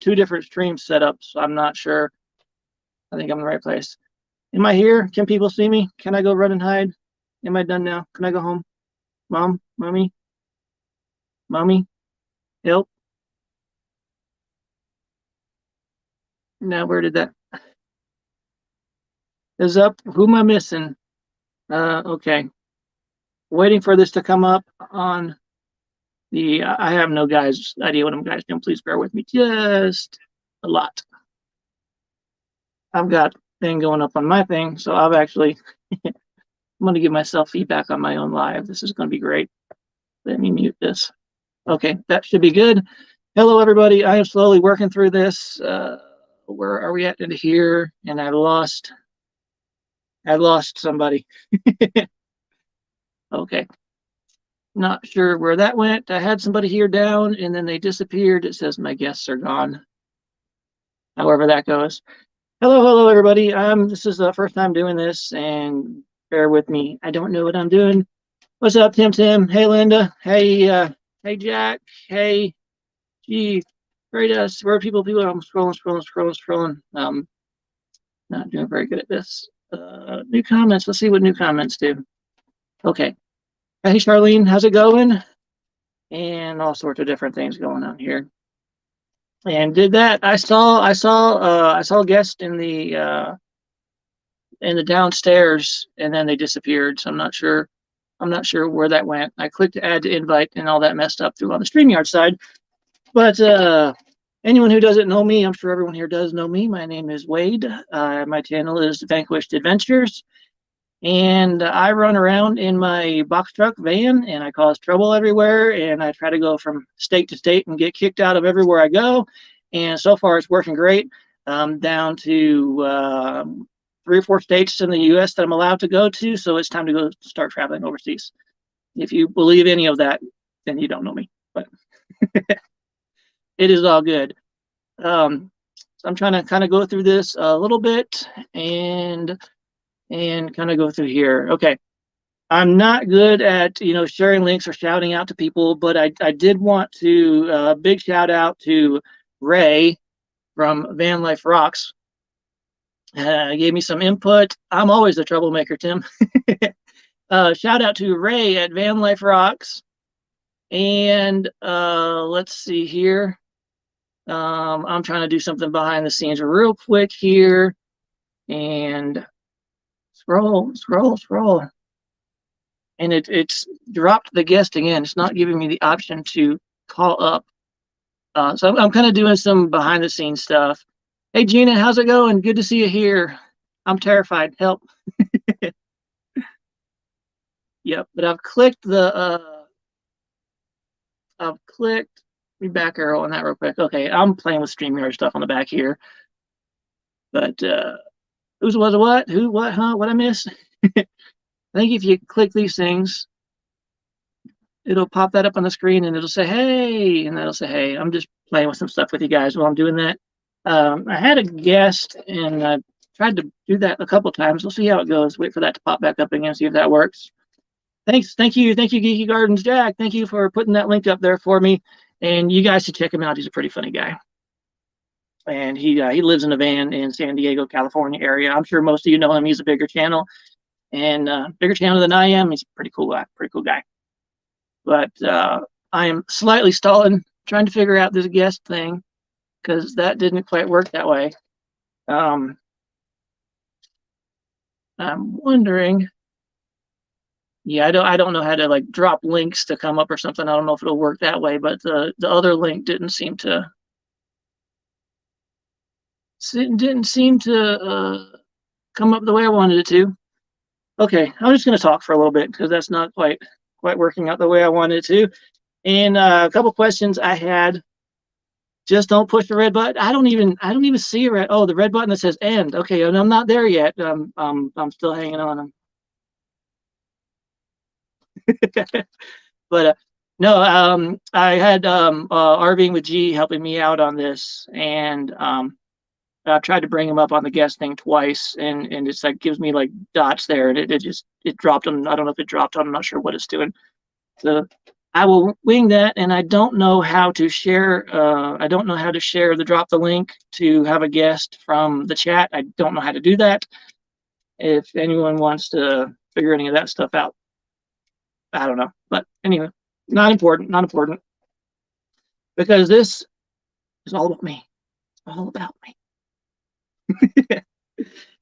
two different streams set up, so I'm not sure. I think I'm in the right place. Am I here? Can people see me? Can I go run and hide? Am I done now? Can I go home? Mom? Mommy? Mommy? Help? Now, where did that? Is up? Who am I missing? Okay. Waiting for this to come up on the, I have no guys idea what I'm guys doing. Please bear with me just a lot. I've got thing going up on my thing, so I've actually, I'm going to give myself feedback on my own live. This is going to be great. Let me mute this. Okay, that should be good. Hello, everybody. I am slowly working through this. Where are we at into here? And I lost somebody. Okay. Not sure where that went. I had somebody here down and then they disappeared. It says my guests are gone. However that goes. Hello, everybody. This is the first time doing this, and bear with me. I don't know what I'm doing. What's up, Tim? Hey, Linda. Hey, Jack. Hey, gee, great. Where are people? I'm scrolling. Not doing very good at this. New comments. Let's see what new comments do. Okay. Hey, Charlene, how's it going? And all sorts of different things going on here. And did that. I saw a guest in the downstairs, and then they disappeared. So I'm not sure where that went. I clicked add to invite, and all that messed up through on the StreamYard side. But anyone who doesn't know me, I'm sure everyone here does know me. My name is Wade. My channel is Vanquished Adventures. And I run around in my box truck van and I cause trouble everywhere. And I try to go from state to state and get kicked out of everywhere I go. And so far it's working great. Down to 3 or 4 states in the US that I'm allowed to go to. So it's time to go start traveling overseas. If you believe any of that, then you don't know me. But it is all good. So I'm trying to kind of go through this a little bit and kind of go through here. Okay. I'm not good at, sharing links or shouting out to people, but I did want to, big shout out to Ray from Van Life Rocks. Gave me some input. I'm always a troublemaker, Tim. Shout out to Ray at Van Life Rocks. And let's see here. I'm trying to do something behind the scenes real quick here. And scroll. And it's dropped the guest again. It's not giving me the option to call up. So I'm kind of doing some behind the scenes stuff. Hey, Gina, how's it going? Good to see you here. I'm terrified. Help. Yep, but I've clicked let me back arrow on that real quick. Okay, I'm playing with StreamYard stuff on the back here. But who's was what? Who, what, huh? What I missed? I think if you click these things, it'll pop that up on the screen and it'll say, hey, and that'll say, hey. I'm just playing with some stuff with you guys while I'm doing that. I had a guest and I tried to do that a couple times. We'll see how it goes. Wait for that to pop back up again, see if that works. Thanks. Thank you, Geeky Gardens, Jack. Thank you for putting that link up there for me. And you guys should check him out. He's a pretty funny guy. And he lives in a van in San Diego, California area. I'm sure most of you know him. He's a bigger channel and bigger channel than I am. He's a pretty cool guy. But I am slightly stalling, trying to figure out this guest thing because that didn't quite work that way. I'm wondering. Yeah, I don't know how to like drop links to come up or something. I don't know if it'll work that way, but the other link didn't seem to come up the way I wanted it to. Okay, I'm just going to talk for a little bit because that's not quite working out the way I wanted it to. And a couple questions I had. Just don't push the red button. I don't even see a red. Oh, the red button that says end. Okay, and I'm not there yet. I'm still hanging on. But no, I had RVing with G helping me out on this, and I've tried to bring him up on the guest thing twice, and it's like gives me like dots there, and it dropped him. I don't know if it dropped him. I'm not sure what it's doing. So I will wing that, and I don't know how to share. I don't know how to share the drop the link to have a guest from the chat. I don't know how to do that. If anyone wants to figure any of that stuff out, I don't know. But anyway, not important. Not important, because this is all about me. All about me.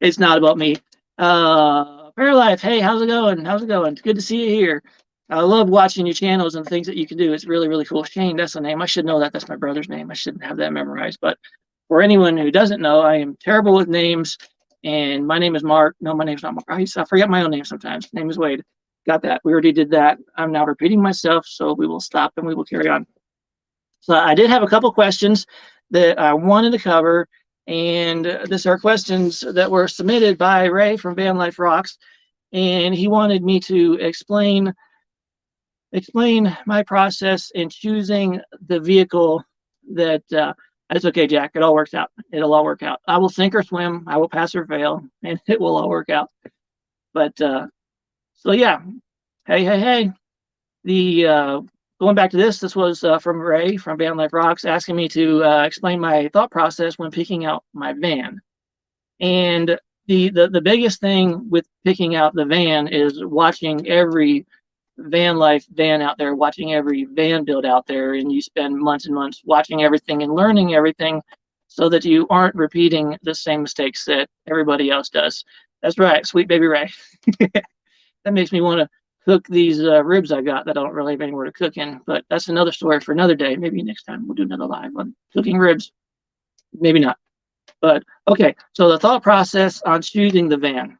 It's not about me. Paralife, hey, how's it going? How's it going? It's good to see you here. I love watching your channels and things that you can do. It's really, really cool. Shane, that's the name. I should know that. That's my brother's name. I shouldn't have that memorized. But for anyone who doesn't know, I am terrible with names. And my name is Mark. No, my name's not Mark. I forget my own name sometimes. Name is Wade. Got that. We already did that. I'm now repeating myself, so we will stop and we will carry on. So I did have a couple questions that I wanted to cover, and these are questions that were submitted by Ray from Van Life Rocks, and he wanted me to explain my process in choosing the vehicle that it's okay, Jack. It all works out. It'll all work out. I will sink or swim. I will pass or fail, and it will all work out. But so yeah, hey. The going back to this was from Ray from Van Life Rocks asking me to explain my thought process when picking out my van. And the biggest thing with picking out the van is watching every van life van out there, watching every van build out there, and you spend months and months watching everything and learning everything so that you aren't repeating the same mistakes that everybody else does. That's right, sweet baby Ray. That makes me want to cook these ribs I got that I don't really have anywhere to cook in, but that's another story for another day. Maybe next time we'll do another live on cooking ribs. Maybe not. But okay, so the thought process on choosing the van.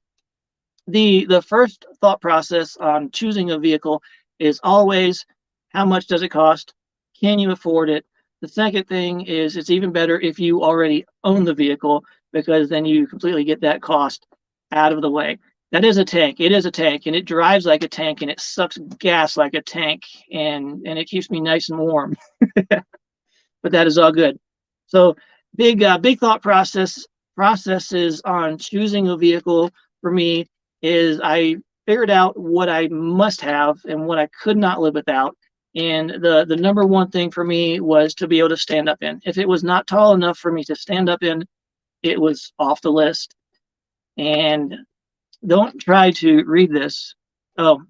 The first thought process on choosing a vehicle is always, how much does it cost? Can you afford it? The second thing is, it's even better if you already own the vehicle, because then you completely get that cost out of the way. That is a tank. It is a tank, and it drives like a tank, and it sucks gas like a tank, and it keeps me nice and warm. But that is all good. So big thought processes on choosing a vehicle for me is, I figured out what I must have and what I could not live without. And the number one thing for me was to be able to stand up in. If it was not tall enough for me to stand up in, it was off the list. And don't try to read this. Oh,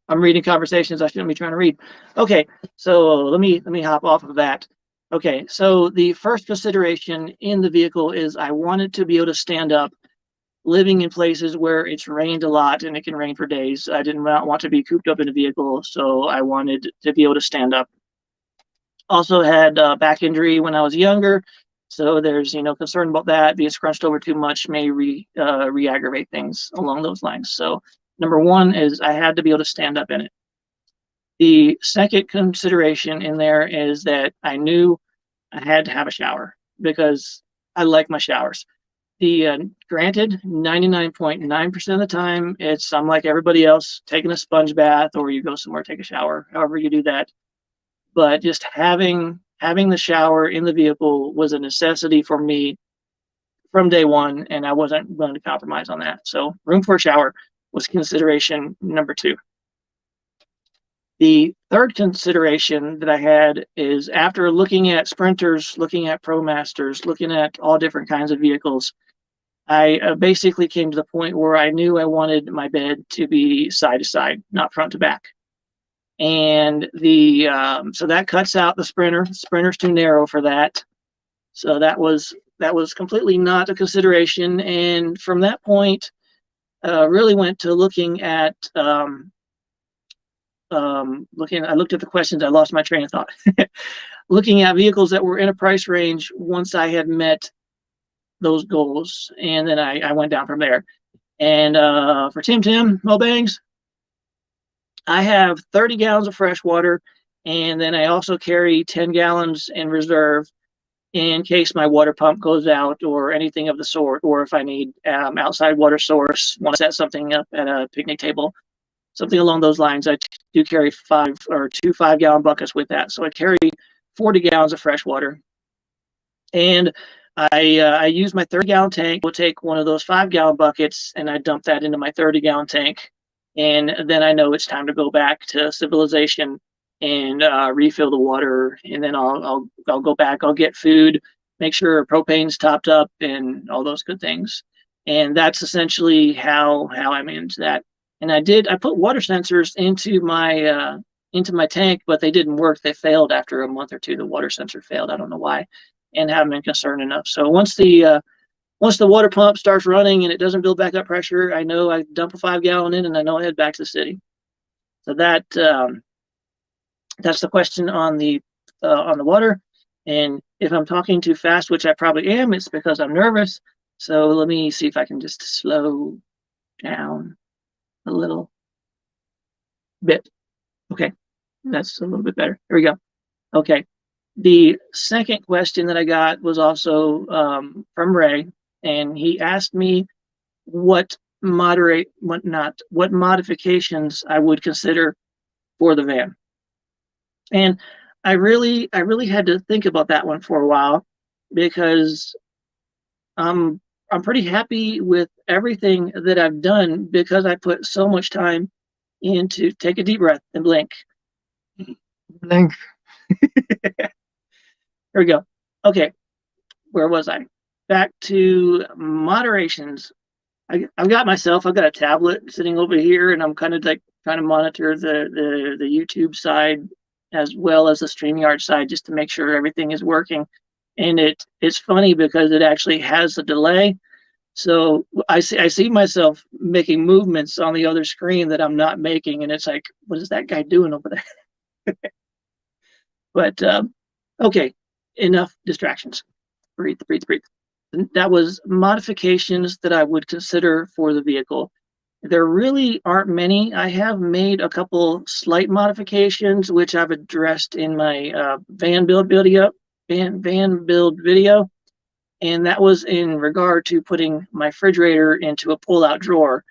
I'm reading conversations I shouldn't be trying to read. Okay, so let me hop off of that. Okay, so the first consideration in the vehicle is, I wanted to be able to stand up. Living in places where it's rained a lot and it can rain for days, I did not want to be cooped up in a vehicle, so I wanted to be able to stand up. Also had back injury when I was younger, so there's concern about that. Being scrunched over too much may re-aggravate things along those lines. So number one is, I had to be able to stand up in it. The second consideration in there is that I knew I had to have a shower, because I like my showers. Granted, 99.9% of the time, I'm like everybody else, taking a sponge bath, or you go somewhere, take a shower, however you do that. But just having the shower in the vehicle was a necessity for me from day one, and I wasn't going to compromise on that. So room for a shower was consideration number two. The third consideration that I had is, after looking at Sprinters, looking at ProMasters, looking at all different kinds of vehicles, I basically came to the point where I knew I wanted my bed to be side to side, not front to back. And so that cuts out the Sprinter. The Sprinter's too narrow for that. So that was completely not a consideration. And from that point, really went to looking at I looked at the questions. I lost my train of thought. Looking at vehicles that were in a price range once I had met those goals, and then I went down from there. And for Tim Mobangs, I have 30 gallons of fresh water, and then I also carry 10 gallons in reserve in case my water pump goes out or anything of the sort, or if I need outside water source, want to set something up at a picnic table, something along those lines. I do carry 2 5-gallon buckets with that, so I carry 40 gallons of fresh water. And I use my 30-gallon tank. We'll take one of those 5-gallon buckets, and I dump that into my 30-gallon tank. and then I know it's time to go back to civilization and refill the water, and then I'll go back. I'll get food, make sure propane's topped up, and all those good things. And that's essentially how I manage that. And I put water sensors into my tank, but they didn't work. They failed after a month or two. The water sensor failed. I don't know why, and haven't been concerned enough. So once the water pump starts running and it doesn't build back up pressure, I know I dump a 5-gallon in and I know I head back to the city. So that's the question on the water. And if I'm talking too fast, which I probably am, it's because I'm nervous. So let me see if I can just slow down a little bit. Okay, that's a little bit better. Here we go. Okay. The second question that I got was also from Ray, and he asked me what modifications I would consider for the van. And I really had to think about that one for a while, because I'm pretty happy with everything that I've done, because I put so much time into. Take a deep breath and blink. Blink. Here we go. Okay, where was I? Back to moderations. I've got a tablet sitting over here, and I'm kind of like trying to monitor the YouTube side as well as the StreamYard side, just to make sure everything is working. And it's funny because it actually has a delay. So I see myself making movements on the other screen that I'm not making, and it's like, what is that guy doing over there? But okay, enough distractions. Breathe. That was modifications that I would consider for the vehicle. There really aren't many. I have made a couple slight modifications, which I've addressed in my van build video, and that was in regard to putting my refrigerator into a pull-out drawer,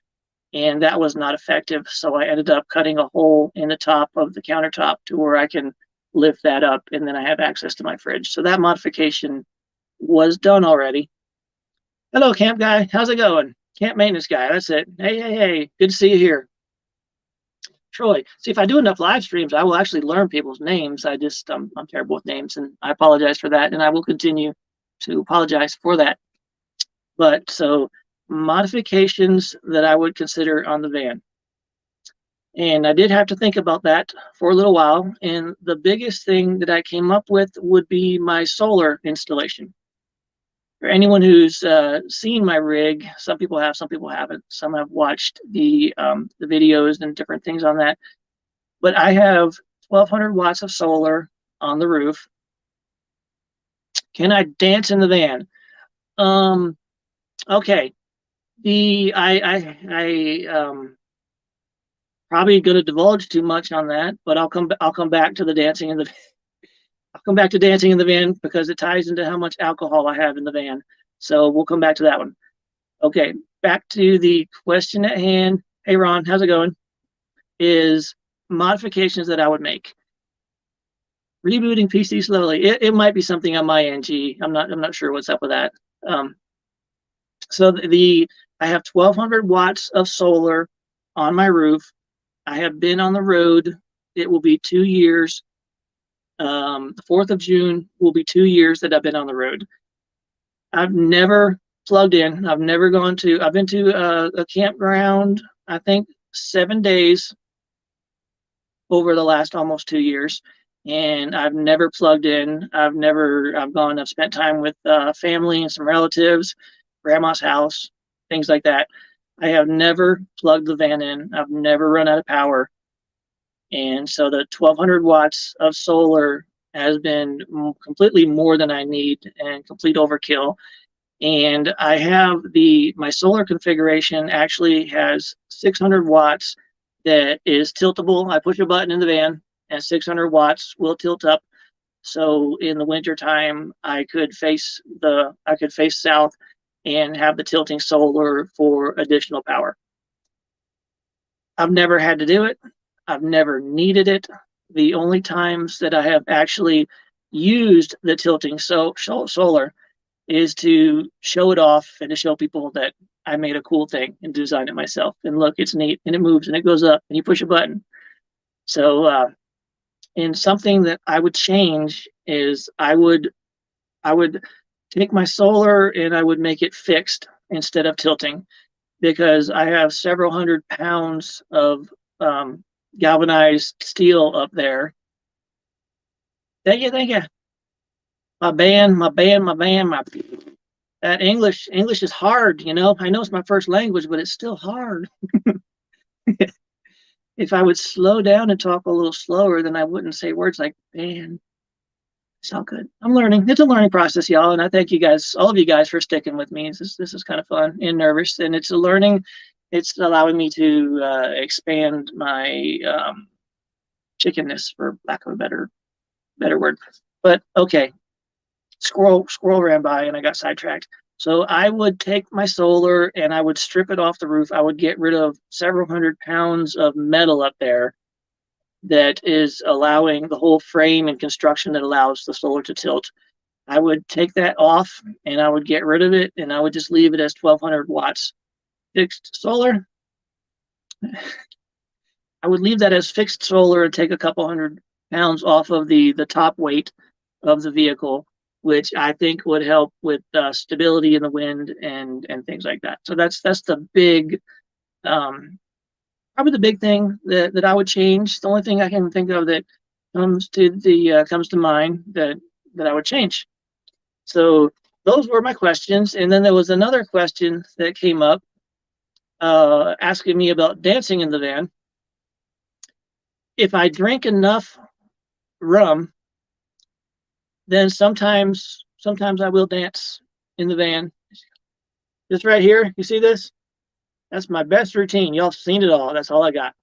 and that was not effective. So I ended up cutting a hole in the top of the countertop to where I can lift that up, and then I have access to my fridge. So that modification was done already. Hello, camp guy. How's it going? Camp maintenance guy. That's it. Hey. Good to see you here. Troy. See, if I do enough live streams, I will actually learn people's names. I'm terrible with names, and I apologize for that, and I will continue to apologize for that. But so modifications that I would consider on the van. And I did have to think about that for a little while. And the biggest thing that I came up with would be my solar installation. For anyone who's seen my rig, some people have, some people haven't. Some have watched the videos and different things on that. But I have 1,200 watts of solar on the roof. Can I dance in the van? Okay. I probably going to divulge too much on that, but I'll come back to the dancing in the. I'll come back to dancing in the van because it ties into how much alcohol I have in the van. So we'll come back to that one. Okay, back to the question at hand. Hey Ron, how's it going? Is modifications that I would make. Rebooting PC slowly. It might be something on my NG. I'm not sure what's up with that. So I have 1,200 watts of solar on my roof. I have been on the road. It will be 2 years. The 4th of June will be 2 years that I've been on the road. I've never plugged in. I've been to a campground, I think 7 days over the last almost 2 years. And I've never plugged in. I've spent time with family and some relatives, grandma's house, things like that. I have never plugged the van in. I've never run out of power. And so the 1,200 watts of solar has been completely more than I need and complete overkill. And I have my solar configuration actually has 600 watts that is tiltable. I push a button in the van and 600 watts will tilt up. So in the winter time, I could face south and have the tilting solar for additional power. I've never had to do it. I've never needed it. The only times that I have actually used the tilting solar is to show it off and to show people that I made a cool thing and designed it myself. And look, it's neat and it moves and it goes up and you push a button. So, and something that I would change is I would take my solar and I would make it fixed instead of tilting, because I have several hundred pounds of galvanized steel up there. Thank you, thank you. My band. That English is hard, you know. I know it's my first language, but it's still hard. If I would slow down and talk a little slower, then I wouldn't say words like band. It's all good. I'm learning. It's a learning process, y'all, and I thank you guys, all of you guys, for sticking with me. This is kind of fun and nervous, and it's a learning. It's allowing me to expand my chickenness, for lack of a better word. But okay, squirrel ran by and I got sidetracked. So I would take my solar and I would strip it off the roof. I would get rid of several hundred pounds of metal up there that is allowing the whole frame and construction that allows the solar to tilt. I would take that off and I would get rid of it and I would just leave it as 1200 watts fixed solar. I would leave that as fixed solar and take a couple hundred pounds off of the top weight of the vehicle, which I think would help with stability in the wind and things like that. So that's the big, probably the big thing that I would change. The only thing I can think of that comes to mind that I would change. So those were my questions, and then there was another question that came up asking me about dancing in the van. If I drink enough rum, then sometimes I will dance in the van. This right here, you see this? That's my best routine. Y'all seen it all. That's all I got.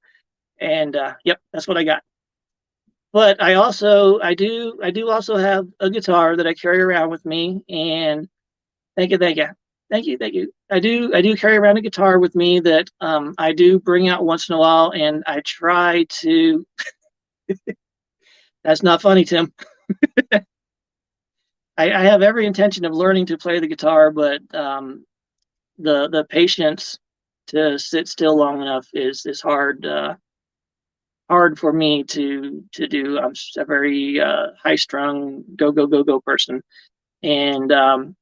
And yep, that's what I got. But I do also have a guitar that I carry around with me. And thank you. I do carry around a guitar with me that I do bring out once in a while, and I try to. That's not funny, Tim. I have every intention of learning to play the guitar, but the patience to sit still long enough is hard for me to do. I'm a very high strung go person, and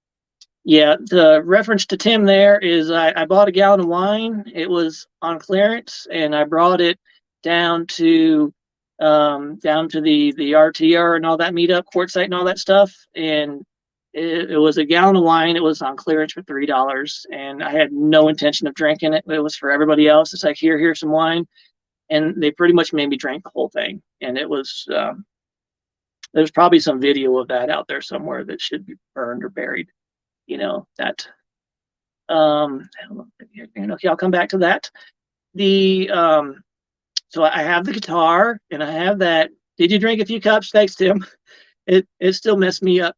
yeah, the reference to Tim there is I bought a gallon of wine. It was on clearance, and I brought it down to the RTR and all that meetup, Quartzsite and all that stuff, and it was a gallon of wine. It was on clearance for $3, and I had no intention of drinking it. It was for everybody else. It's like, here's some wine, and they pretty much made me drink the whole thing. And it was there's probably some video of that out there somewhere that should be burned or buried. You know that. Okay, I'll come back to that. So I have the guitar and I have that. Did you drink a few cups? Thanks, Tim. It still messed me up.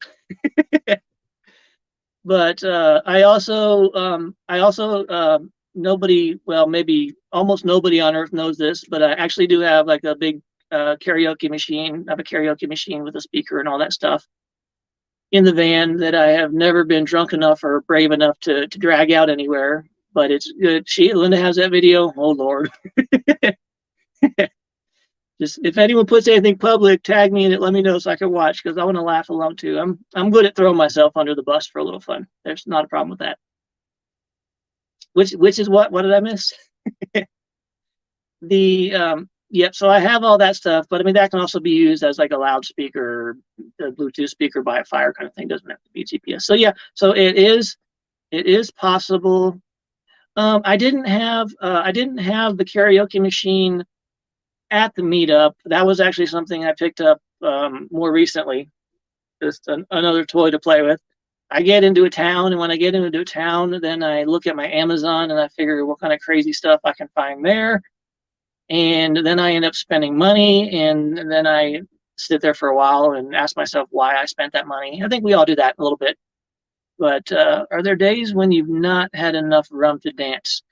But I also nobody, well, maybe almost nobody on earth knows this, but I actually do have like a big karaoke machine. I have a karaoke machine with a speaker and all that stuff in the van that I have never been drunk enough or brave enough to drag out anywhere. But it's good. Linda has that video. Oh Lord. Just if anyone puts anything public, tag me in it. Let me know so I can watch, because I want to laugh along too. I'm good at throwing myself under the bus for a little fun. There's not a problem with that. Which is what did I miss? Yep. So I have all that stuff, but I mean that can also be used as like a loudspeaker, a Bluetooth speaker by a fire kind of thing. Doesn't have to be GPS. So yeah. So it is possible. I didn't have the karaoke machine at the meetup. That was actually something I picked up more recently. Just another toy to play with. I get into a town, and when I get into a town, then I look at my Amazon and I figure what kind of crazy stuff I can find there. And then I end up spending money, and then I sit there for a while and ask myself why I spent that money. I think we all do that a little bit. But are there days when you've not had enough rum to dance?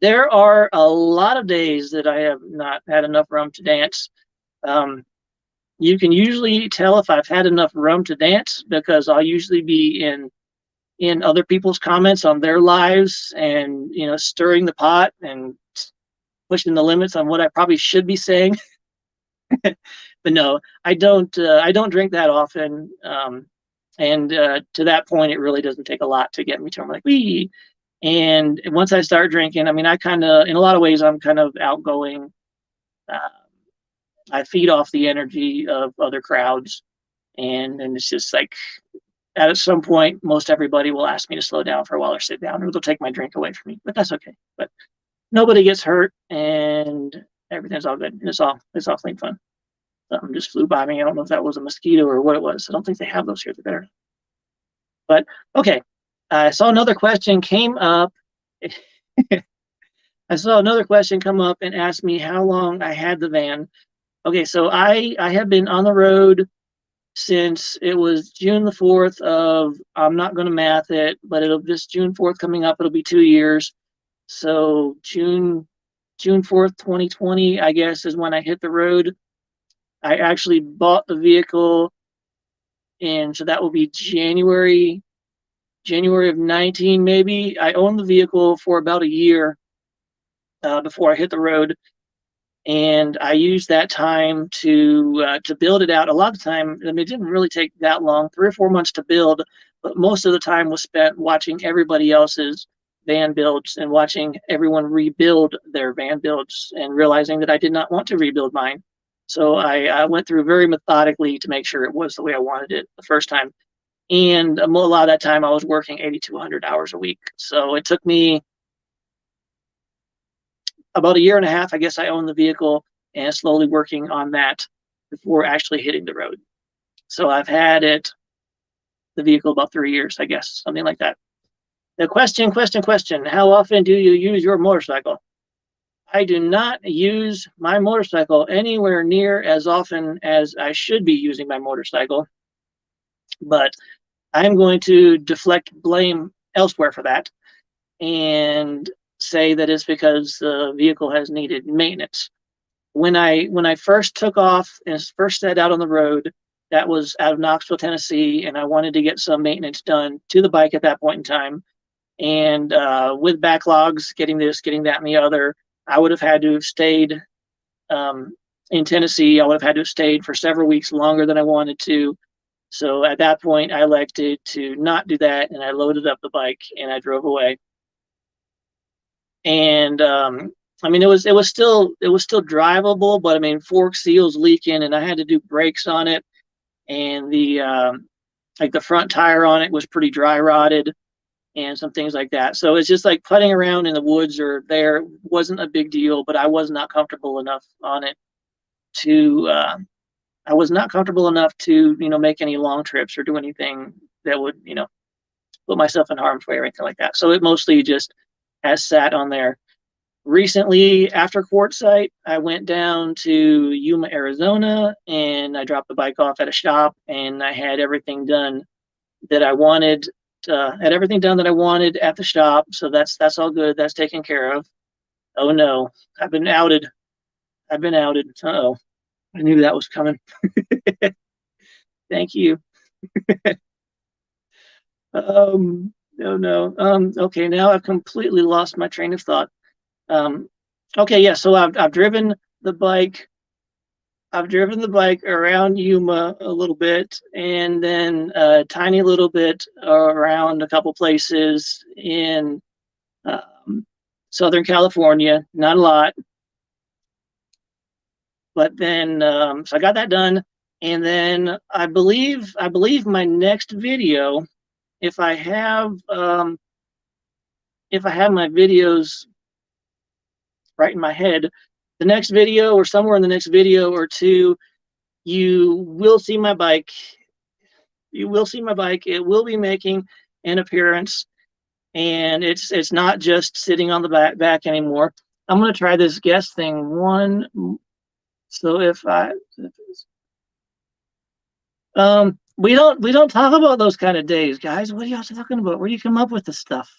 There are a lot of days that I have not had enough rum to dance. You can usually tell if I've had enough rum to dance because I'll usually be in in other people's comments on their lives and, you know, stirring the pot and pushing the limits on what I probably should be saying. But no, I don't. I don't drink that often, and to that point, it really doesn't take a lot to get me to. I'm like, wee. And once I start drinking, I mean, I kind of, in a lot of ways, I'm kind of outgoing. Uh, I feed off the energy of other crowds, and it's just like at some point, most everybody will ask me to slow down for a while or sit down, or they'll take my drink away from me. But that's okay. But nobody gets hurt, and everything's all good. And it's all clean fun. Something just flew by me. I don't know if that was a mosquito or what it was. I don't think they have those here. They're better. But okay, I saw another question came up. I saw another question come up and asked me how long I had the van. Okay, so I have been on the road since it was June the 4th of, I'm not going to math it, but it'll, this June 4th coming up, it'll be 2 years. So June 4th, 2020, I guess, is when I hit the road. I actually bought the vehicle, and so that will be January of 19, maybe. I owned the vehicle for about a year before I hit the road, and I used that time to build it out. A lot of the time, I mean, it didn't really take that long, 3 or 4 months to build, but most of the time was spent watching everybody else's van builds and watching everyone rebuild their van builds and realizing that I did not want to rebuild mine. So I went through very methodically to make sure it was the way I wanted it the first time. And a lot of that time I was working 80 to 100 hours a week. So it took me about a year and a half, I guess I owned the vehicle, and slowly working on that before actually hitting the road. So I've had the vehicle about 3 years, I guess, something like that. The question, how often do you use your motorcycle? I do not use my motorcycle anywhere near as often as I should be using my motorcycle, but I'm going to deflect blame elsewhere for that and say that it's because the vehicle has needed maintenance. When I first took off and first set out on the road, that was out of Knoxville, Tennessee, and I wanted to get some maintenance done to the bike at that point in time. And with backlogs, getting this, getting that, and the other, I would have had to have stayed in Tennessee. I would have had to have stayed for several weeks longer than I wanted to. So at that point, I elected to not do that, and I loaded up the bike and I drove away. And I mean, it was still drivable, but I mean, fork seals leaking, and I had to do brakes on it, and the like the front tire on it was pretty dry rotted, and some things like that. So it's just like putting around in the woods or there wasn't a big deal, but I was not comfortable enough on it to I was not comfortable enough to, you know, make any long trips or do anything that would, you know, put myself in harm's way or anything like that. So it mostly just has sat on there. Recently, after Quartzsite, I went down to Yuma, Arizona, and I dropped the bike off at a shop, and I had everything done that I wanted. Had everything done that I wanted at the shop, so that's all good. That's taken care of. Oh no, I've been outed. Uh-oh. I knew that was coming. Thank you. No. Okay, now I've completely lost my train of thought. Okay, yeah, so I've driven the bike. I've driven the bike around Yuma a little bit, and then a tiny little bit around a couple places in Southern California. Not a lot, but then so I got that done, and then I believe my next video, if I have my videos right in my head, the next video or somewhere in the next video or two, you will see my bike. You will see my bike. It will be making an appearance, and it's not just sitting on the back anymore. I'm gonna try this guess thing one. So we don't talk about those kind of days, guys. What are y'all talking about? Where do you come up with this stuff?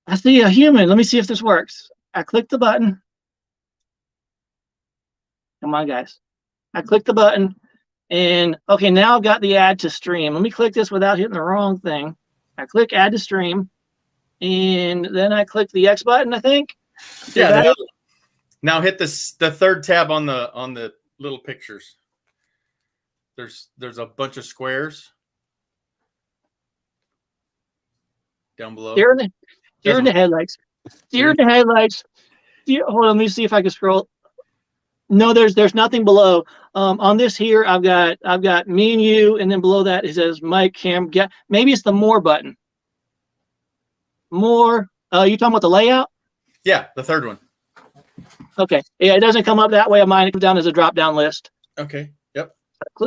I see a human. Let me see if this works. I click the button. Come on, guys. I click the button. And okay, now I've got the add to stream. Let me click this without hitting the wrong thing. I click add to stream, and then I click the X button, I think. Yeah. Now hit the third tab on the little pictures. There's a bunch of squares down below. Deer in the headlights. Deer in the headlights. Hold on, let me see if I can scroll. No, there's nothing below. On this here, I've got me and you, and then below that it says Mike, Cam. Maybe it's the more button. More. You talking about the layout? Yeah, the third one. Okay. Yeah, it doesn't come up that way on mine. It comes down as a drop-down list. Okay. Yep.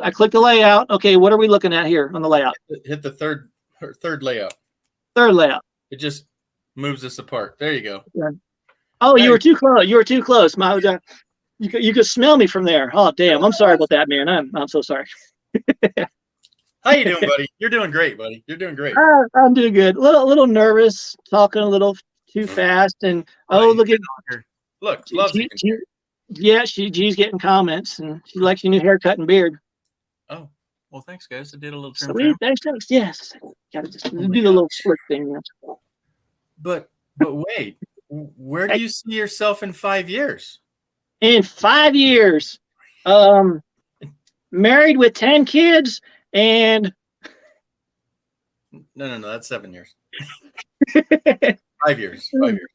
I click the layout. Okay, what are we looking at here on the layout? Hit the third layout. Third layout. It just moves this apart. There you go. Yeah. Oh, you were too close. You were too close. You could smell me from there. Oh, damn. I'm sorry about that, man. I'm so sorry. How you doing, buddy? You're doing great, buddy. You're doing great. I'm doing good. A little nervous, talking a little too fast, and look at loves G's getting comments, and she likes your new haircut and beard. Oh, well, thanks, guys. I did a little trim. Sweet, thanks. Yes, gotta just do the little slick thing. But wait, where do you see yourself in 5 years? In 5 years, married with 10 kids, and no, that's 7 years. 5 years. 5 years.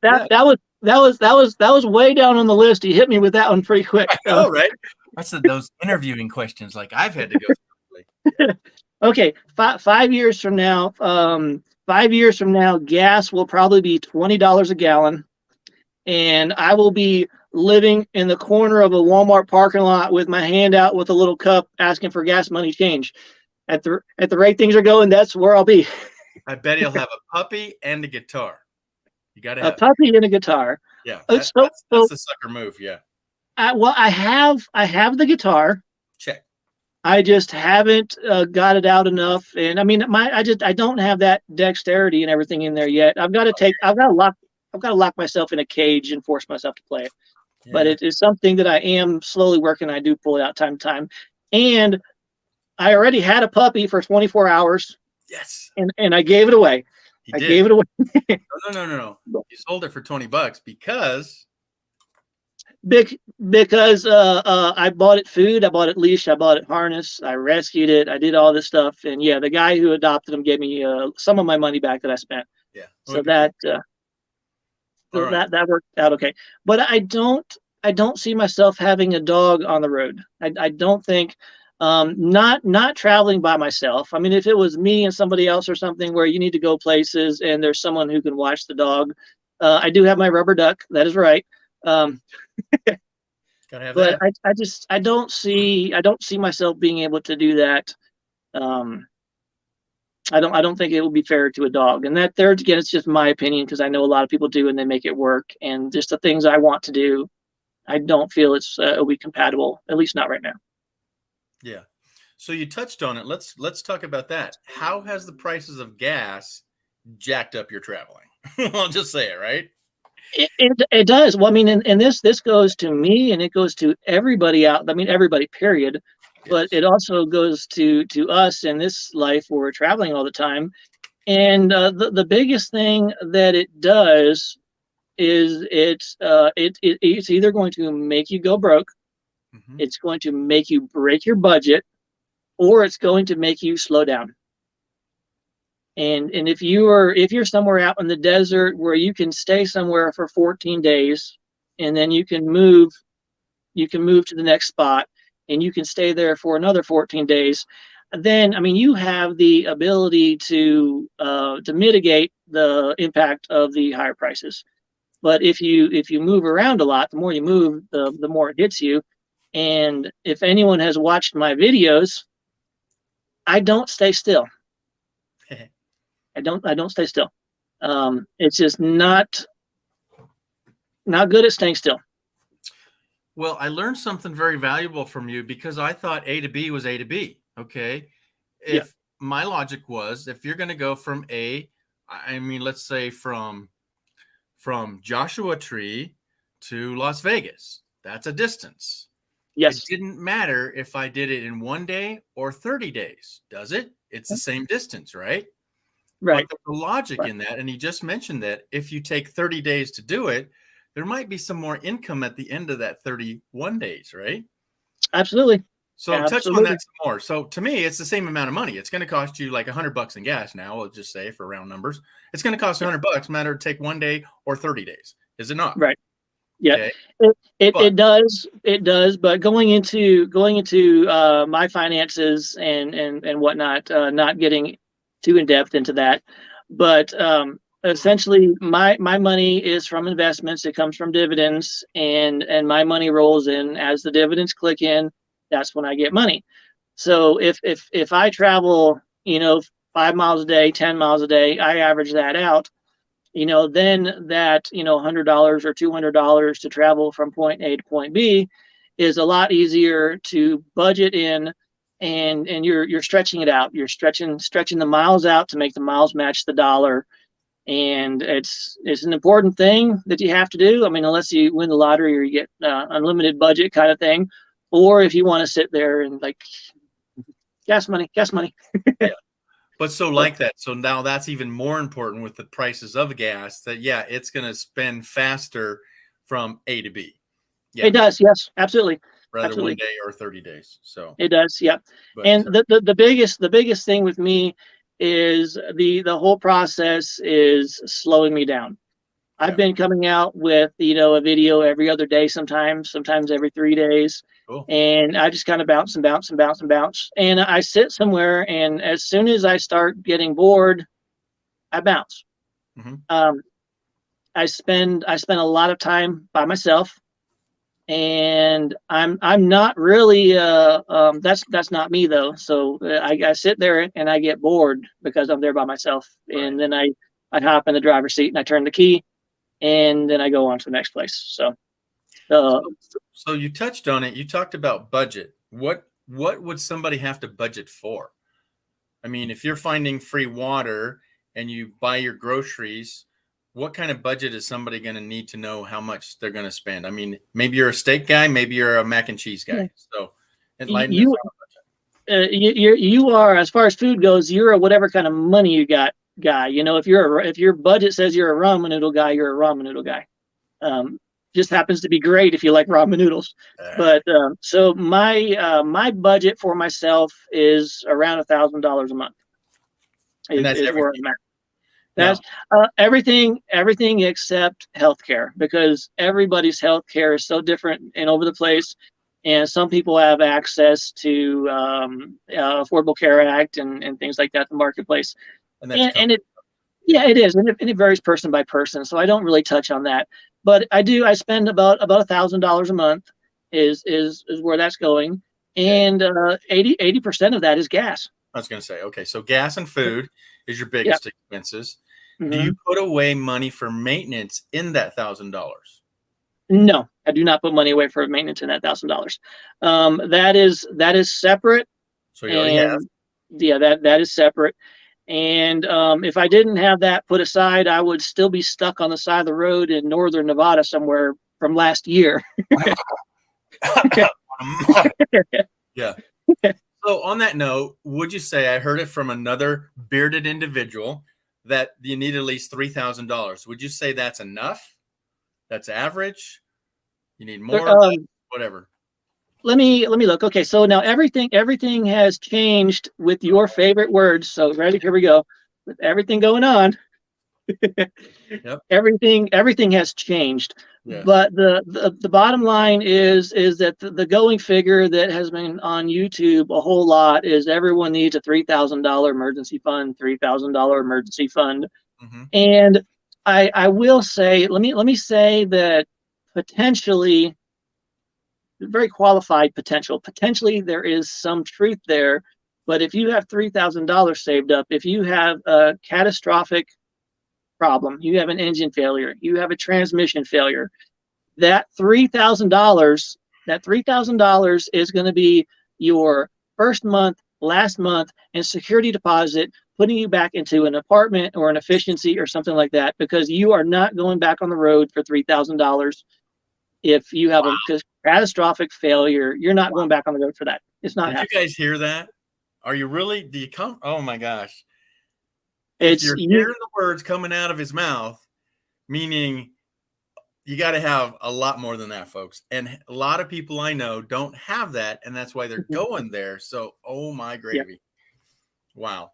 That was way down on the list. You hit me with that one pretty quick. Oh, right. That's those interviewing questions like I've had to go through. Okay, 5 years from now, 5 years from now, gas will probably be $20 a gallon, and I will be living in the corner of a Walmart parking lot with my hand out with a little cup asking for gas money change. At the rate things are going, that's where I'll be. I bet he'll have a puppy and a guitar. You got to have a puppy and a guitar. Yeah, that's the sucker move. Yeah. I have the guitar. Check. I just haven't got it out enough, and I mean, I don't have that dexterity and everything in there yet. I've got to lock myself in a cage and force myself to play it. Yeah. But it is something that I am slowly working. I do pull it out time to time, and I already had a puppy for 24 hours. Yes. And I gave it away. I gave it away. No. You sold it for $20 because I bought it food, I bought it leash, I bought it harness, I rescued it, I did all this stuff, and yeah, the guy who adopted him gave me some of my money back that I spent. Yeah. So that worked out okay. But I don't see myself having a dog on the road. I don't think. Not traveling by myself. I mean, if it was me and somebody else or something where you need to go places and there's someone who can watch the dog, I do have my rubber duck. That is right. Gotta have but that. I don't see myself being able to do that. I don't think it will be fair to a dog. And that there again, it's just my opinion because I know a lot of people do and they make it work. And just the things I want to do, I don't feel it'll be compatible. At least not right now. Yeah. So you touched on it. Let's talk about that. How has the prices of gas jacked up your traveling? I'll just say it, right? It does. Well, I mean, and this goes to me and it goes to everybody out. I mean, everybody, period. Yes. But it also goes to us in this life where we're traveling all the time. And the biggest thing that it does is it's either going to make you go broke. Mm-hmm. It's going to make you break your budget, or it's going to make you slow down. And if you're somewhere out in the desert where you can stay somewhere for 14 days, and then you can move to the next spot, and you can stay there for another 14 days, then I mean you have the ability to mitigate the impact of the higher prices. But if you move around a lot, the more you move, the more it hits you. And if anyone has watched my videos, I don't stay still. I don't stay still. It's just not good at staying still. Well, I learned something very valuable from you because I thought A to B was A to B. Okay. If my logic was, if you're going to go from let's say from Joshua Tree to Las Vegas, that's a distance. It Yes. didn't matter if I did it in 1 day or 30 days, does it? It's the same distance, right? But Right. there's a logic Right. in that. And he just mentioned that if you take 30 days to do it, there might be some more income at the end of that 31 days, right? Absolutely. So touch on Absolutely. that some more. So to me, it's the same amount of money. It's going to cost you like $100 in gas now. Let's just say for round numbers, it's going to cost $100 no matter to take 1 day or 30 days. Is it not? Right. Yeah. Okay. But It does. It does. But going into my finances and whatnot, not getting too in depth into that, but essentially my money is from investments. It comes from dividends, and my money rolls in as the dividends click in. That's when I get money. So if I travel, 5 miles a day, 10 miles a day, I average that out. Then that, $100 or $200 to travel from point A to point B is a lot easier to budget in, and you're stretching it out. You're stretching the miles out to make the miles match the dollar. And it's an important thing that you have to do. I mean, unless you win the lottery or you get unlimited budget kind of thing, or if you want to sit there and like gas money. yeah. But so like that. So now that's even more important with the prices of gas that, yeah, it's going to spend faster from A to B. Yeah. It does. Yes, absolutely. Rather Absolutely. 1 day or 30 days. So It does. Yeah. but And the biggest thing with me is the whole process is slowing me down. I've yeah, been coming out with, a video every other day, sometimes every 3 days. cool. And I just kind of bounce and bounce and bounce and bounce. And I sit somewhere, and as soon as I start getting bored, I bounce. Mm-hmm. I spend a lot of time by myself, and I'm not really that's not me though. So I sit there and I get bored because I'm there by myself, Right. and then I hop in the driver's seat and I turn the key, and then I go on to the next place. So So you touched on it. You talked about budget. What would somebody have to budget for? I mean, if you're finding free water and you buy your groceries, what kind of budget is somebody going to need to know how much they're going to spend? I mean, maybe you're a steak guy, maybe you're a mac and cheese guy. So enlighten us you on a budget. you are, as far as food goes, you're a whatever kind of money you got guy. If your budget says you're a ramen noodle guy, you're a ramen noodle guy. Just happens to be great if you like ramen noodles. But so my budget for myself is around $1,000 a month. And that's Is where everything. I'm at. That's everything except healthcare, because everybody's healthcare is so different and over the place. And some people have access to Affordable Care Act and things like that in the marketplace. And that's And it it is, and it varies person by person. So I don't really touch on that. But I spend about $1,000 a month is where that's going, and 80% of that is gas. I was going to say, okay, so gas and food is your Yeah. biggest expenses. Mm-hmm. Do you put away money for maintenance in that $1,000? No, I do not put money away for maintenance in that $1,000. That is separate. So you already have. Yeah, that is separate. And if I didn't have that put aside, I would still be stuck on the side of the road in northern Nevada somewhere from last year. Yeah. So on that note, would you say, I heard it from another bearded individual, that you need at least $3,000? Would you say that's enough? That's average? You need more? Less, whatever. Let me look. Okay, so now everything has changed with your favorite words. So ready? Here we go. With everything going on, Yep. everything has changed. Yes. But the bottom line is that the going figure that has been on YouTube a whole lot is everyone needs a $3,000 emergency fund, $3,000 emergency fund. Mm-hmm. And I will say, let me say that potentially, very qualified potentially there is some truth there. But if you have $3,000 saved up, if you have a catastrophic problem, you have an engine failure, you have a transmission failure, that $3,000 is going to be your first month, last month, and security deposit, putting you back into an apartment or an efficiency or something like that, because you are not going back on the road for $3,000. if you have a catastrophic failure, you're not going back on the road for that. It's not Did happening. you guys hear that? Are you really? Do you come? Oh my gosh. It's If you're hearing the words coming out of his mouth, meaning you got to have a lot more than that, folks. And a lot of people I know don't have that, and that's why they're going there. So, oh my gravy. Yeah. Wow.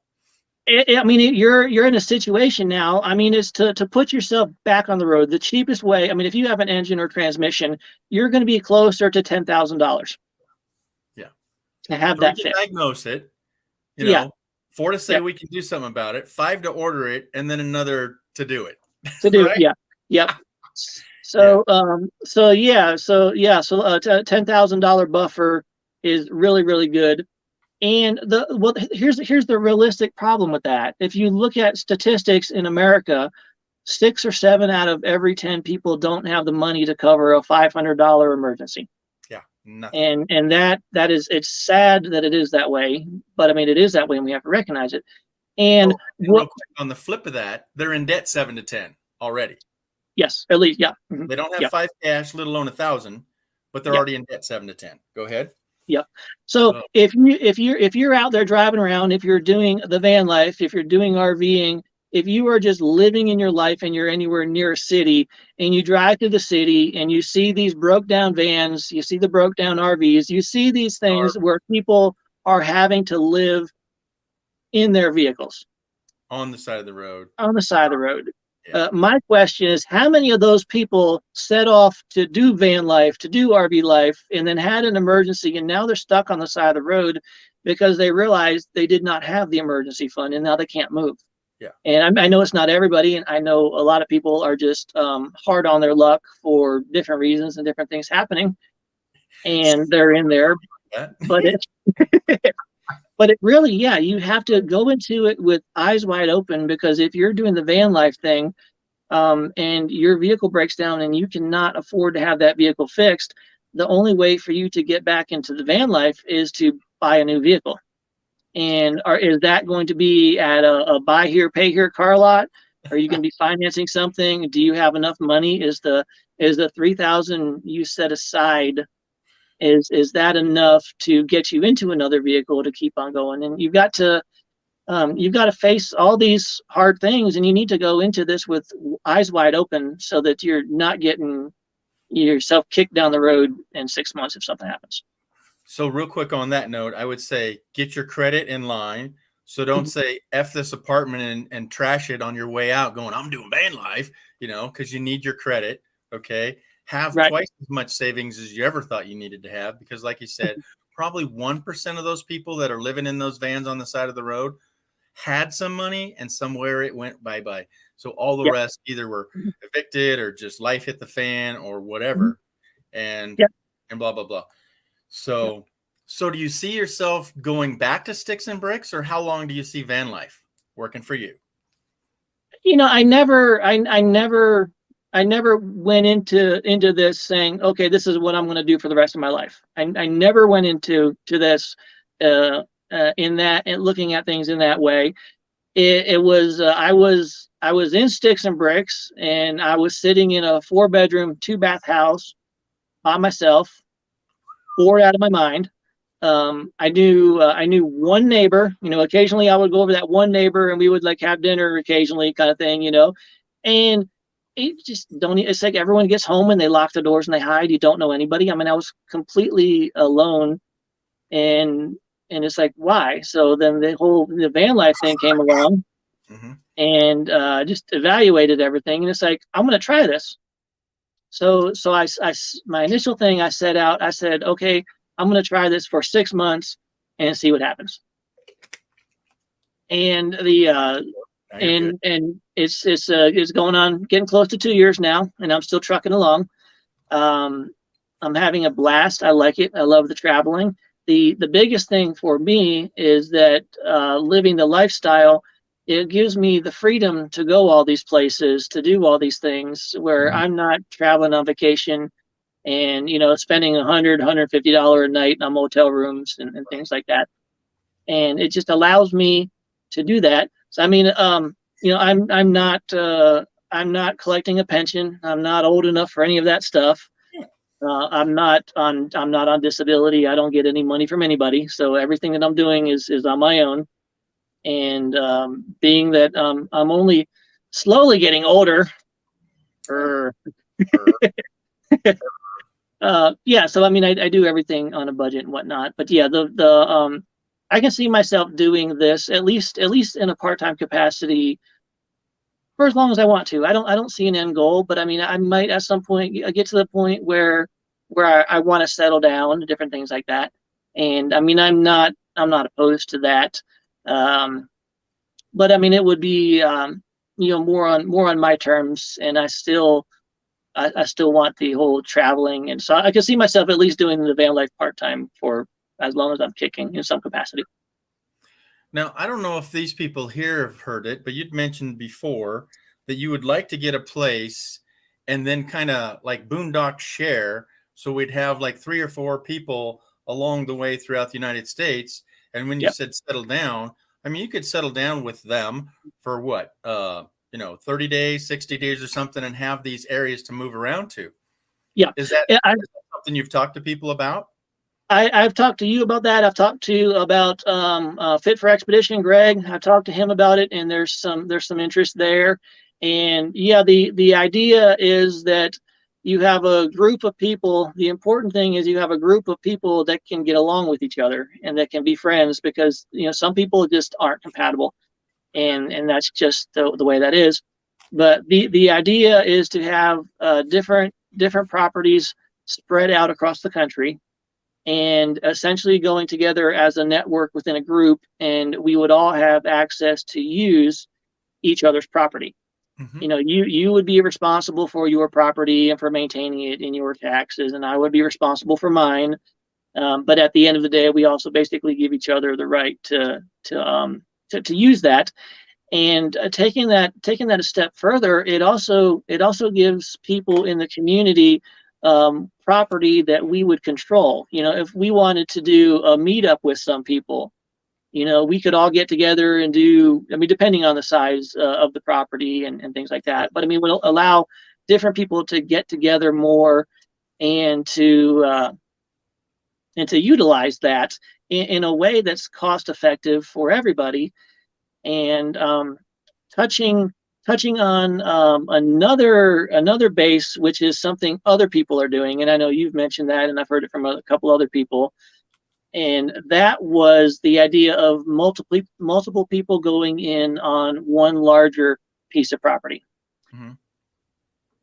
I mean, you're in a situation now. I mean, it's to put yourself back on the road. The cheapest way, I mean, if you have an engine or transmission, you're going to be closer to $10,000. Yeah. To have 3 that to fit. diagnose it, you Yeah. know, 4 to say we can do something about it, 5 to order it, and then another to do it. To do, right? yeah. Yep. So, $10,000 buffer is really, really good. And here's the realistic problem with that. If you look at statistics in America, 6 or 7 out of every 10 people don't have the money to cover a $500 emergency. Yeah, nothing. And that is, it's sad that it is that way, but I mean, it is that way, and we have to recognize it. And real quick, on the flip of that, they're in debt 7 to 10 already. Yes, at least, yeah. They don't have 5 cash, let alone 1,000, but they're already in debt 7 to 10. Go ahead. Yeah. So if you're out there driving around, if you're doing the van life, if you're doing RVing, if you are just living in your life and you're anywhere near a city and you drive to the city and you see these broke down vans, you see the broke down RVs, you see these things where people are having to live in their vehicles. On the side of the road. On the side of the road. My question is, how many of those people set off to do van life, to do RV life, and then had an emergency, and now they're stuck on the side of the road because they realized they did not have the emergency fund, and now they can't move? Yeah. And I know it's not everybody, and I know a lot of people are just hard on their luck for different reasons and different things happening, and they're in there. But but it really, yeah, you have to go into it with eyes wide open, because if you're doing the van life thing and your vehicle breaks down and you cannot afford to have that vehicle fixed, the only way for you to get back into the van life is to buy a new vehicle. And is that going to be at a buy here, pay here car lot? Are you going to be financing something? Do you have enough money? Is the $3,000 you set aside, is that enough to get you into another vehicle to keep on going? And you've got to face all these hard things, and you need to go into this with eyes wide open so that you're not getting yourself kicked down the road in 6 months if something happens. So real quick on that note, I would say get your credit in line. So don't say F this apartment and trash it on your way out going, I'm doing van life, because you need your credit. Okay. Have twice as much savings as you ever thought you needed to have, because like you said, probably 1% of those people that are living in those vans on the side of the road had some money, and somewhere it went bye-bye. So all the rest either were evicted or just life hit the fan or whatever, and blah, blah, blah. So do you see yourself going back to sticks and bricks, or how long do you see van life working for you? I never went into this saying, okay, this is what I'm going to do for the rest of my life. I never went into this in that, and looking at things in that way. It was I was in sticks and bricks, and I was sitting in a 4-bedroom, 2-bath house by myself, bored out of my mind. I knew one neighbor. Occasionally I would go over that one neighbor, and we would like have dinner occasionally, kind of thing. And it just it's like everyone gets home and they lock the doors and they hide. You don't know anybody. I mean, I was completely alone, and it's like, why? So then the van life thing came along, and just evaluated everything, and it's like, I'm going to try this. So my initial thing, I said, okay, I'm going to try this for 6 months and see what happens. And it's going on, getting close to 2 years now, and I'm still trucking along. I'm having a blast. I like it. I love the traveling. The biggest thing for me is that living the lifestyle, it gives me the freedom to go all these places, to do all these things, where I'm not traveling on vacation and spending $150 a night on motel rooms and things like that. And it just allows me to do that. So I mean, I'm not collecting a pension. I'm not old enough for any of that stuff. I'm not on disability. I don't get any money from anybody. So everything that I'm doing is on my own. And being that I'm only slowly getting older, or yeah. So I mean, I do everything on a budget and whatnot. But yeah, the I can see myself doing this at least in a part-time capacity for as long as I want to. I don't see an end goal, but I mean, I might at some point get to the point where I want to settle down, different things like that. And I mean, I'm not opposed to that. Um, but I mean, it would be more on my terms, and I still want the whole traveling, and so I can see myself at least doing the van life part time for as long as I'm kicking in some capacity. Now, I don't know if these people here have heard it, but you'd mentioned before that you would like to get a place and then kind of like boondock share. So we'd have like 3 or 4 people along the way throughout the United States. And when you Yep. said settle down, I mean, you could settle down with them for what, 30 days, 60 days or something, and have these areas to move around to. Yeah. Is that, Yeah, is that something you've talked to people about? I've talked to you about that. I've talked to you about Fit for Expedition, Greg. I've talked to him about it, and there's some interest there. And yeah, the idea is that you have a group of people. The important thing is you have a group of people that can get along with each other and that can be friends, because some people just aren't compatible, and that's just the way that is. But the idea is to have different properties spread out across the country, and essentially going together as a network within a group, and we would all have access to use each other's property. Mm-hmm. You would be responsible for your property and for maintaining it in your taxes, and I would be responsible for mine. But at the end of the day, we also basically give each other the right to use that. And taking that a step further, it also gives people in the community property that we would control. If we wanted to do a meetup with some people, we could all get together and do. I mean, depending on the size of the property and things like that. But I mean, we'll allow different people to get together more, and to utilize that in a way that's cost effective for everybody. And touching on another base, which is something other people are doing, and I know you've mentioned that, and I've heard it from a couple other people, and that was the idea of multiple people going in on one larger piece of property. Mm-hmm.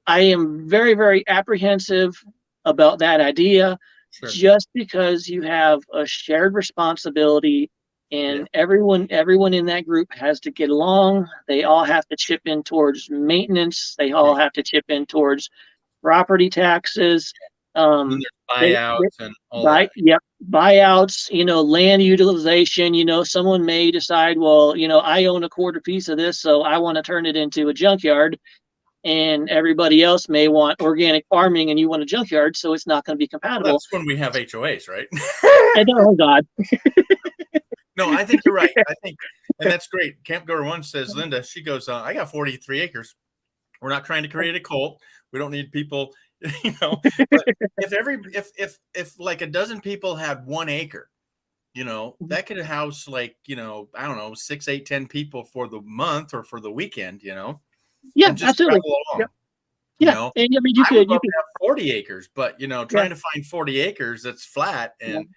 I am very, very apprehensive about that idea. Sure. Just because you have a shared responsibility, and everyone in that group has to get along. They all have to chip in towards maintenance. They all have to chip in towards property taxes. And there's buyouts and all that. Yep, buyouts. Land utilization. Someone may decide, well, I own a quarter piece of this, so I want to turn it into a junkyard. And everybody else may want organic farming, and you want a junkyard, so it's not going to be compatible. Well, that's when we have HOAs, right? Oh God. No, I think you're right. And that's great. Camp Goer One says, Linda, she goes, I got 43 acres. We're not trying to create a cult. We don't need people, But if like a dozen people had 1 acre, that could house like, I don't know, 6, 8, 10 people for the month or for the weekend, Yeah, and just absolutely. Yep. Yeah, and I mean, you could have 40 acres, but trying to find 40 acres that's flat and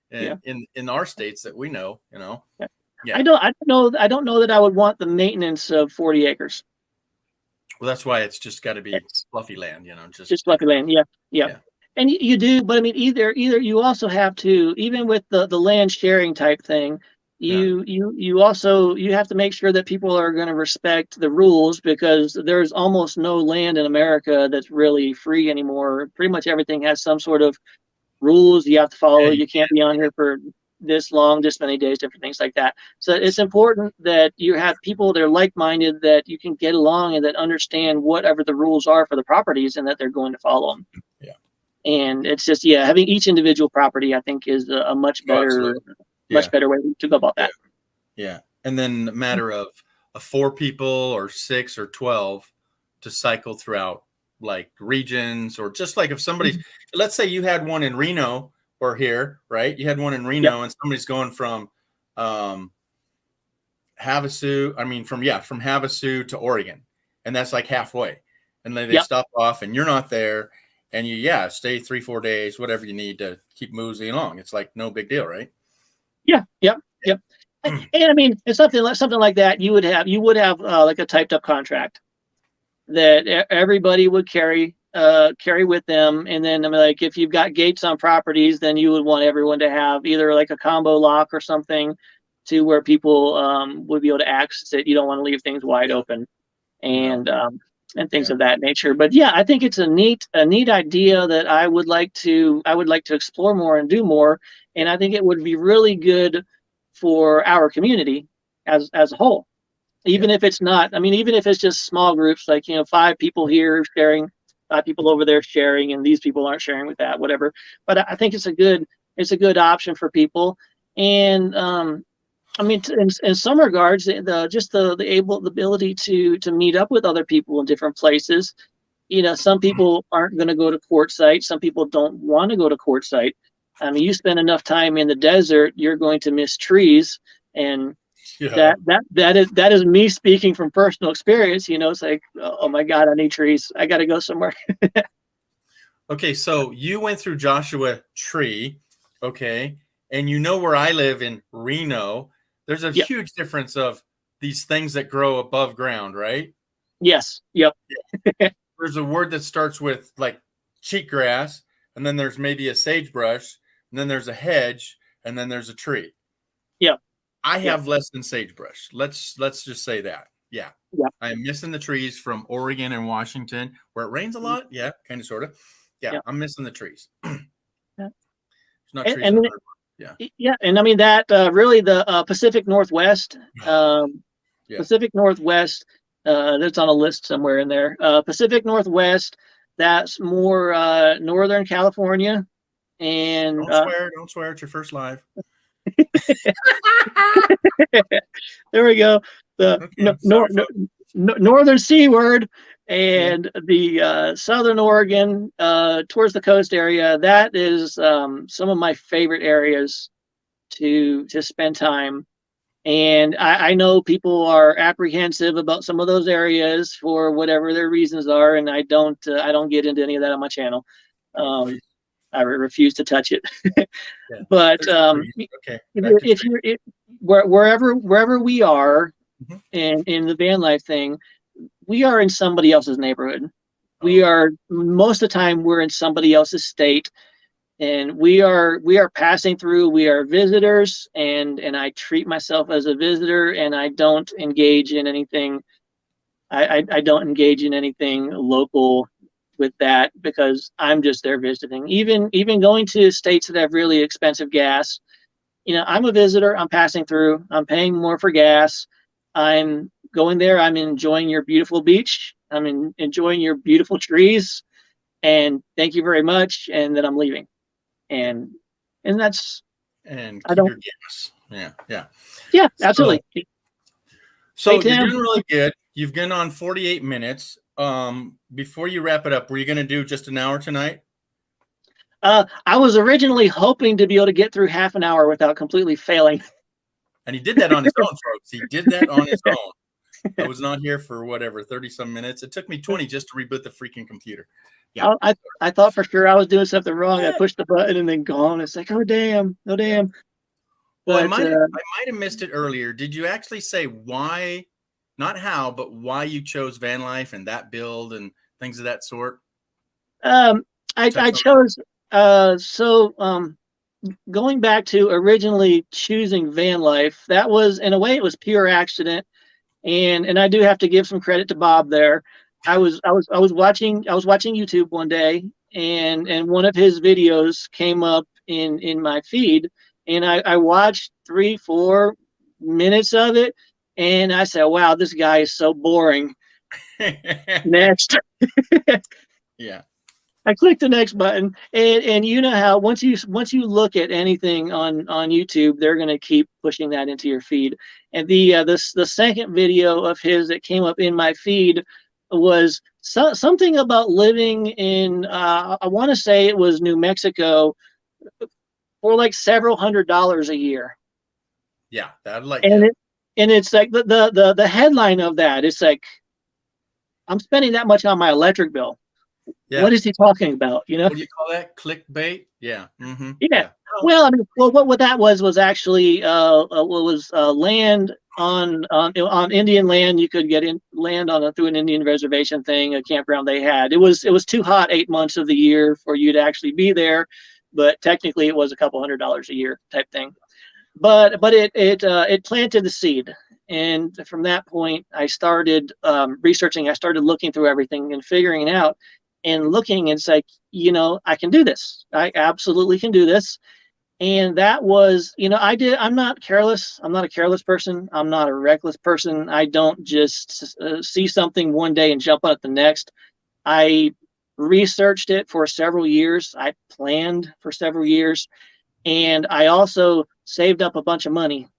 in our states that we know, I don't know that I would want the maintenance of 40 acres. Well, that's why it's just got to be fluffy land, just fluffy land. Yeah. And you do, but I mean, either you also have to, even with the land sharing type thing, you also have to make sure that people are going to respect the rules, because there's almost no land in America that's really free anymore. Pretty much everything has some sort of rules you have to follow. You can't be on here for this long, this many days, different things like that. So it's important that you have people that are like-minded, that you can get along, and that understand whatever the rules are for the properties, and that they're going to follow them. Yeah. And it's just, having each individual property, I think, is a much better better way to go about that. Yeah. And then a matter of 4 people or 6 or 12 to cycle throughout like regions, or just like if somebody's, let's say you had one in Reno or here, right? You had one in Reno, and somebody's going from Havasu, from Havasu to Oregon, and that's like halfway, and then they stop off, and you're not there, and you stay 3-4 days, whatever you need to keep moving along. It's like no big deal, right? Yep. And I mean, it's something like that. You would have like a typed up contract that everybody would carry with them, and then like if you've got gates on properties, then you would want everyone to have either like a combo lock or something, to where people would be able to access it. You don't want to leave things wide open, and things of that nature. But yeah, I think it's a neat idea that I would like to explore more and do more. And I think it would be really good for our community as a whole. Even if it's not, even if it's just small groups, like 5 people here sharing, 5 people over there sharing, and these people aren't sharing with that, whatever. But I think it's a good option for people. And in some regards, the ability to meet up with other people in different places. Some people aren't going to go to quartzsite. Some people don't want to go to quartzsite. You spend enough time in the desert, you're going to miss trees, and that is me speaking from personal experience. It's like, oh my God, I need trees. I got to go somewhere. Okay, so you went through Joshua Tree, okay, and where I live in Reno. There's a huge difference of these things that grow above ground, right? Yes. Yep. There's a word that starts with like cheatgrass, and then there's maybe a sagebrush, and then there's a hedge, and then there's a tree. Yep. I have less than sagebrush. Let's just say that. Yeah. I am missing the trees from Oregon and Washington, where it rains a lot. Yeah, kind of, sort of. Yeah, I'm missing the trees. There's not trees. And that really the Pacific Northwest, Pacific Northwest, that's on a list somewhere in there. Pacific Northwest, that's more Northern California, and don't swear. It's your first live. There we go. The northern seaward, and the southern Oregon, towards the coast area. That is some of my favorite areas to spend time. And I know people are apprehensive about some of those areas for whatever their reasons are, and I don't get into any of that on my channel. I refuse to touch it. But wherever we are in the van life thing, we are in somebody else's neighborhood. We are, most of the time, we're in somebody else's state, and we are passing through. We are visitors, and I treat myself as a visitor, and I don't engage in anything. I don't engage in anything local with that, because I'm just there visiting. Even going to states that have really expensive gas, I'm a visitor. I'm passing through. I'm paying more for gas. I'm going there. I'm enjoying your beautiful beach. I'm enjoying your beautiful trees, and thank you very much. And then I'm leaving, and that's, and I don't. Your gas. Yeah, absolutely. So you're doing really good. You've been on 48 minutes. Before you wrap it up, were you going to do just an hour tonight? I was originally hoping to be able to get through half an hour without completely failing. And he did that on his own, folks. He did that on his own. I was not here for 30 some minutes. It took me 20 just to reboot the freaking computer. Yeah. I thought for sure I was doing something wrong. I pushed the button and then gone. It's like, oh damn. But, well, I might have missed it earlier. Did you actually say why, not how, but why you chose van life and that build and things of that sort? I chose going back to originally choosing van life, that was, in a way, it was pure accident. And I do have to give some credit to Bob there. I was watching YouTube one day, and one of his videos came up in my feed, and I watched 3-4 minutes of it, and I said, wow, this guy is so boring. Next. Yeah. I clicked the next button, and you know how once you look at anything on YouTube, they're going to keep pushing that into your feed. And the second video of his that came up in my feed was something about living in, I want to say it was New Mexico, for like several $100s a year. Yeah, that like And yeah. it's like the headline of that, it's like, I'm spending that much on my electric bill. Yeah. What is he talking about? You know? What do you call that? Clickbait? Yeah. Mm-hmm. Yeah. Yeah. Well, I mean, well, what that was actually what was land on Indian land. You could get in land on through an Indian reservation thing, a campground they had. It was too hot 8 months of the year for you to actually be there, but technically it was a couple $100s a year type thing. But it planted the seed, and from that point I started researching. I started looking through everything and figuring it out, and looking. And it's like, I can do this. I absolutely can do this. And that was, I'm not careless. I'm not a careless person. I'm not a reckless person. I don't just see something one day and jump on it the next. I researched it for several years. I planned for several years, and I also saved up a bunch of money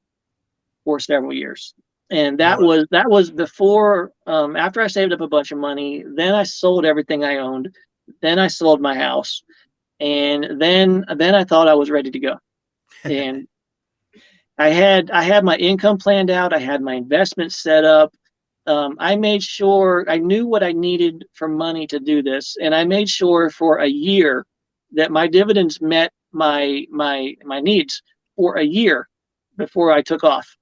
for several years. And that was before, after I saved up a bunch of money. Then I sold everything I owned. Then I sold my house, and then I thought I was ready to go. And I had my income planned out. I had my investments set up. I made sure I knew what I needed for money to do this, and I made sure for a year that my dividends met my needs for a year before I took off.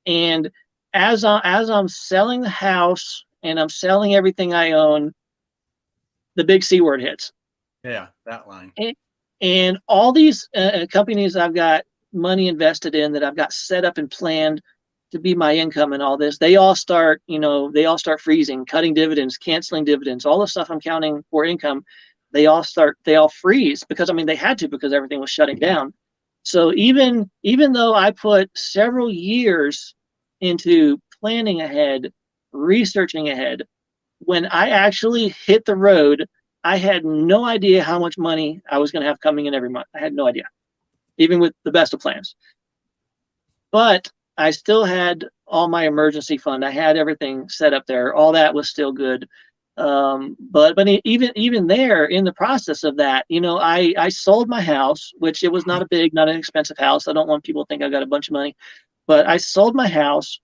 And as I'm selling the house and I'm selling everything I own, the big C word hits. Yeah, that line. And all these companies I've got money invested in, that I've got set up and planned to be my income and all this, they all start freezing, cutting dividends, canceling dividends, all the stuff I'm counting for income. They all freeze, because I mean they had to, because everything was shutting down. So even though I put several years into planning ahead, researching ahead, when I actually hit the road, I had no idea how much money I was going to have coming in every month. I had no idea, even with the best of plans. But I still had all my emergency fund. I had everything set up there. All that was still good. But even there, in the process of that, I sold my house, which it was not an expensive house. I don't want people to think I got a bunch of money, but I sold my house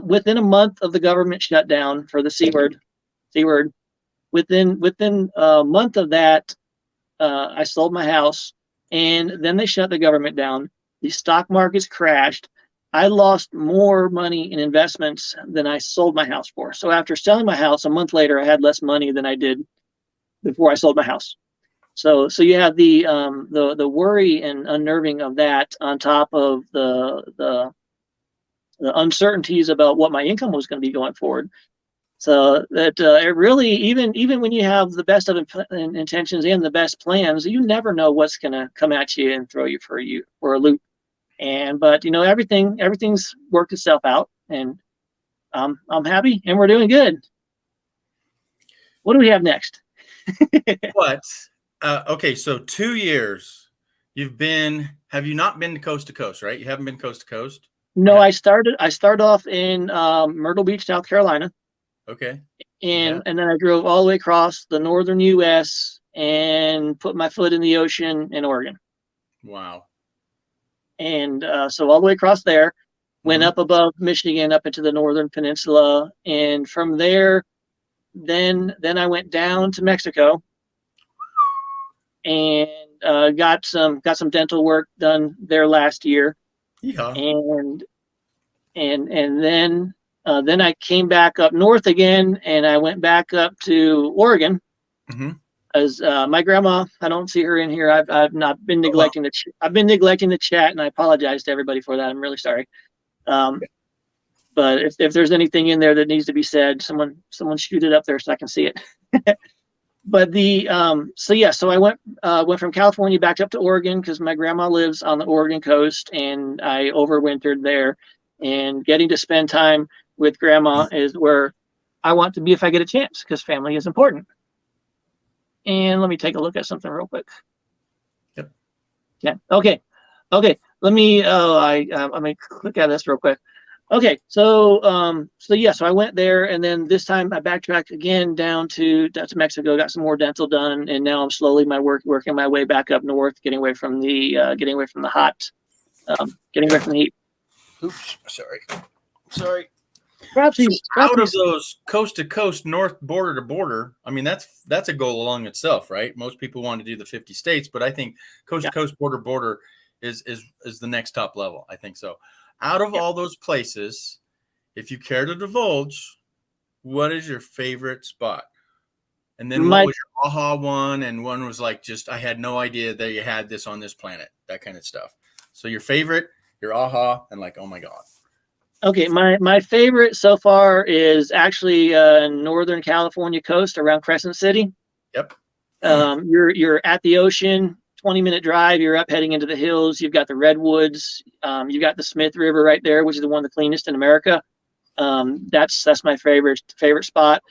within a month of the government shutdown for the C word. Within a month of that, I sold my house, and then they shut the government down. The stock markets crashed. I lost more money in investments than I sold my house for. So after selling my house, a month later, I had less money than I did before I sold my house. So you have the worry and unnerving of that, on top of the uncertainties about what my income was going to be going forward. So that it really, even when you have the best of intentions and the best plans, you never know what's going to come at you and throw you for a loop. But everything's worked itself out, and I'm happy, and we're doing good. What do we have next? What? Okay, so 2 years. Have you not been to coast, right? You haven't been coast to coast? No, I started off in Myrtle Beach, South Carolina. Okay. And then I drove all the way across the northern U.S. and put my foot in the ocean in Oregon. Wow. And so all the way across there, went up above Michigan, up into the northern peninsula, and from there, then I went down to Mexico and got some dental work done there last year. Yeah. And then I came back up north again, and I went back up to Oregon. As my grandma, I don't see her in here. I've not been neglecting I've been neglecting the chat, and I apologize to everybody for that. I'm really sorry. But if there's anything in there that needs to be said, someone shoot it up there so I can see it. But so I went from California back up to Oregon, because my grandma lives on the Oregon coast, and I overwintered there. And getting to spend time with grandma is where I want to be if I get a chance, because family is important. And let me take a look at something real quick. Yep. Yeah. Okay. Let me. Let me click at this real quick. Okay, so so I went there, and then this time I backtracked again down to Mexico, got some more dental done, and now I'm slowly working my way back up north, getting away from the hot, getting away from the heat. Oops, sorry. Perhaps So these, out of those coast to coast, north border to border, I mean that's a goal along itself, right? Most people want to do the 50 states, but I think coast to coast, border to border is the next top level. I think so. Out of all those places, if you care to divulge, what is your favorite spot? And then what was your aha one? And one was like, just I had no idea that you had this on this planet, that kind of stuff. So your favorite, your aha, and like, oh my God. Okay, my favorite so far is actually Northern California coast around Crescent City. Yep. You're at the ocean, 20-minute drive. You're up heading into the hills. You've got the redwoods. You've got the Smith River right there, which is the one of the cleanest in America. That's my favorite spot.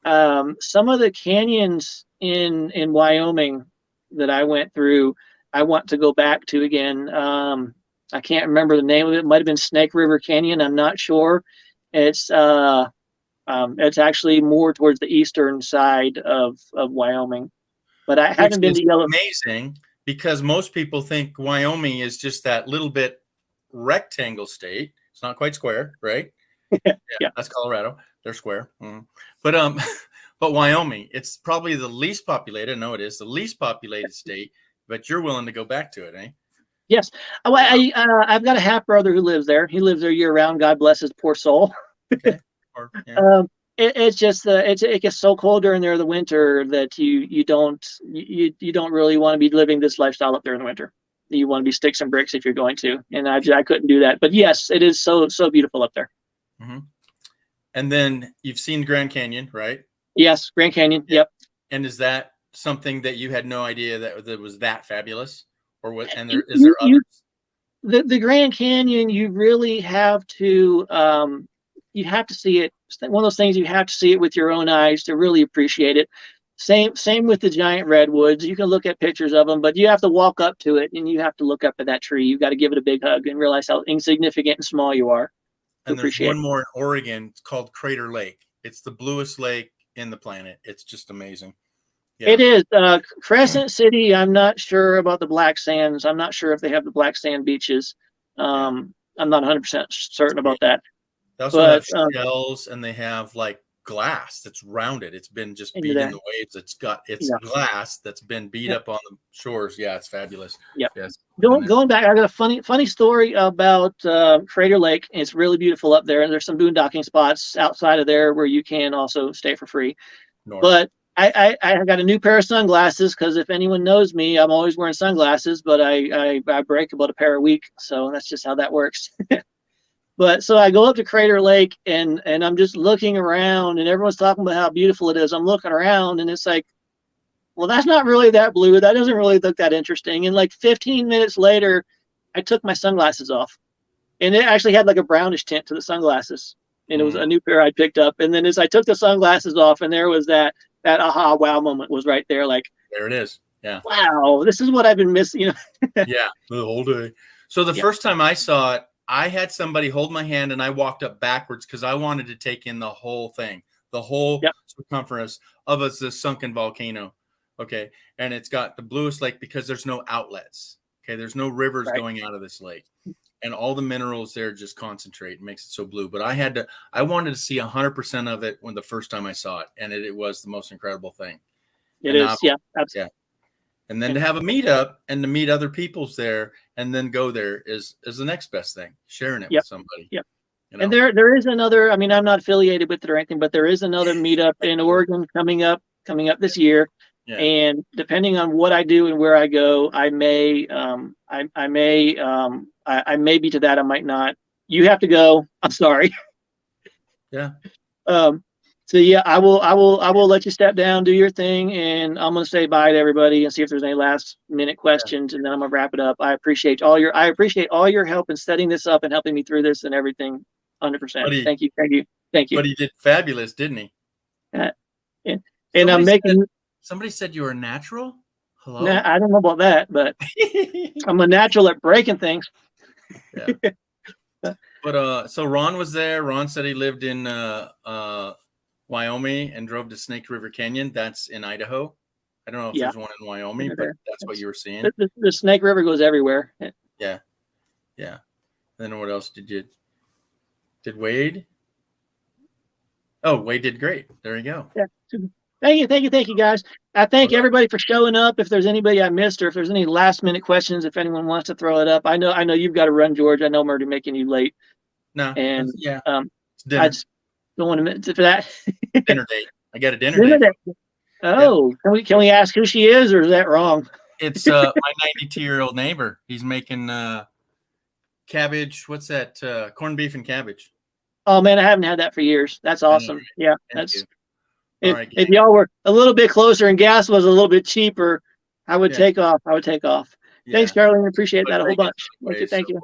Some of the canyons in Wyoming that I went through, I want to go back to again. I can't remember the name of it. It might have been Snake River Canyon. I'm not sure. It's actually more towards the eastern side of Wyoming, but I haven't been to Yellow. Amazing, because most people think Wyoming is just that little bit rectangle state. It's not quite square, right? Yeah. That's Colorado. They're square. But but Wyoming, it's probably the least populated. No, it is the least populated state, but you're willing to go back to it, eh? Yes. I've got a half brother who lives there. He lives there year round. God bless his poor soul. Okay. It's just it gets so cold during there in the winter that you don't really want to be living this lifestyle up there in the winter. You want to be sticks and bricks if you're going to, and I couldn't do that. But yes, it is so beautiful up there. Mm-hmm. And then you've seen Grand Canyon, right? Yes, Grand Canyon. Yep. And is that something that you had no idea that was that fabulous? Or what? And is there others? The Grand Canyon, you really have to see it. One of those things, you have to see it with your own eyes to really appreciate it. Same with the giant redwoods. You can look at pictures of them, but you have to walk up to it and you have to look up at that tree. You've got to give it a big hug and realize how insignificant and small you are. And there's one more in Oregon. It's called Crater Lake. It's the bluest lake in the planet. It's just amazing. Yeah. It is. Crescent City, I'm not sure about the black sands. I'm not sure if they have the black sand beaches. I'm not 100% certain about that. They also have shells, and they have like glass that's rounded. It's been just beat in the waves. It's glass that's been beat up on the shores. Yeah, it's fabulous. Yeah. Yes. Going back, I got a funny story about Crater Lake. It's really beautiful up there, and there's some boondocking spots outside of there where you can also stay for free. But I got a new pair of sunglasses because if anyone knows me, I'm always wearing sunglasses, but I break about a pair a week, so that's just how that works. But so I go up to Crater Lake and I'm just looking around, and everyone's talking about how beautiful it is. I'm looking around, and it's like, well, that's not really that blue. That doesn't really look that interesting. And like 15 minutes later, I took my sunglasses off, and it actually had like a brownish tint to the sunglasses, and it was a new pair I picked up. And then as I took the sunglasses off, and there was that aha wow moment was right there. Like, there it is. Yeah. Wow, this is what I've been missing. Yeah, the whole day. So the first time I saw it, I had somebody hold my hand and I walked up backwards because I wanted to take in the whole thing, the whole circumference of this sunken volcano. Okay. And it's got the bluest lake because there's no outlets. Okay. There's no rivers going out of this lake. And all the minerals there just concentrate and makes it so blue. But I wanted to see 100% of it when the first time I saw it. And it was the most incredible thing. It is. Yeah. Absolutely. Yeah. And then to have a meetup and to meet other peoples there and then go there is the next best thing, sharing it with somebody. Yeah. And there is another, I mean, I'm not affiliated with it or anything, but there is another meetup in Oregon coming up this year. Yeah. And depending on what I do and where I go, I may be to that. I might not. You have to go. I'm sorry. Yeah. So yeah, I will let you step down, do your thing, and I'm gonna say bye to everybody and see if there's any last minute questions, and then I'm gonna wrap it up. I appreciate all your help in setting this up and helping me through this and everything. 100%. Thank you. But he did fabulous, didn't he? And somebody said you were a natural. Hello. Nah, I don't know about that, but I'm a natural at breaking things. Yeah. But so Ron was there. Ron said he lived in Wyoming and drove to Snake River Canyon. That's in Idaho. I don't know if Yeah. there's one in Wyoming, but that's what you were seeing. The Snake River goes everywhere. Yeah. Yeah. Then what else did Wade? Oh, Wade did great. There you go. Yeah. Thank you, guys. I thank everybody for showing up. If there's anybody I missed, or if there's any last minute questions, if anyone wants to throw it up, I know you've got to run, George. I know I'm already making you late. No. And yeah. I just don't want to miss for that. Dinner date. I got a dinner date. Oh, yep. Can we ask who she is, or is that wrong? It's my 92-year-old neighbor. He's making cabbage. What's that? Corned beef and cabbage. Oh man, I haven't had that for years. That's awesome. Yeah, that's. If y'all were a little bit closer and gas was a little bit cheaper, I would take off. Yeah. Thanks, Caroline. Appreciate that a whole bunch. Thank you.